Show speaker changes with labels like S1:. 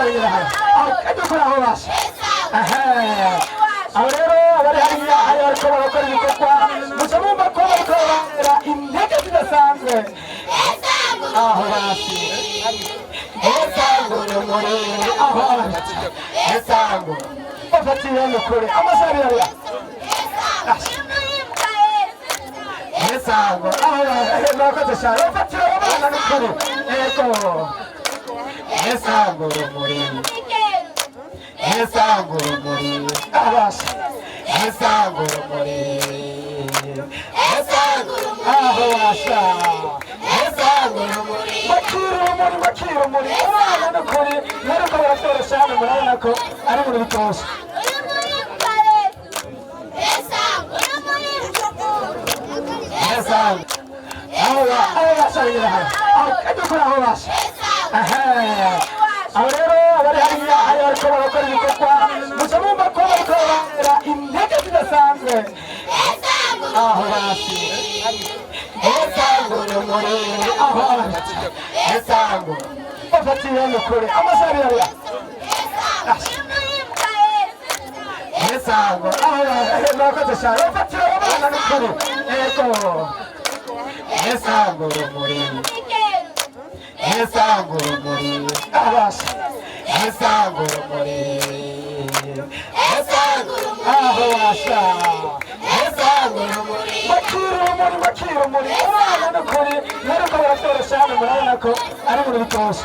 S1: basabira aho kadukora aho basha aho rero abari hariya hari ariko barakora ibikorwa musa mumva ko bakorera intege zidasanzwe aho basi esangure muri aho esangure bafatiye n'ukuri amasabira ya esangure aho bakoze cyane bafatira abana n'ukuri ego esangure muri esangure muri abasha esangure muri esangure aho basha esangure muri bakira muri abana n'ukuri nariko baratera cyane murabona ko ari muri bitoshe esangure aho basabira aho kadukora aho basha aho rero abari hariya hari ariko barakora ibikorwa musa mumva ko bakorera intege zidasanzwe aho basi esangure muri aho esangure bafatiye n'ukuri amasabira ya esangure aho bakoze cyane bafatira abana n'ukuri ego esangure muri esangure muri abasha esangure muri esangure aho basha esangure muri bakira muri abana n'ukuri nariko baratera cyane murabona ko ari muri bitoshe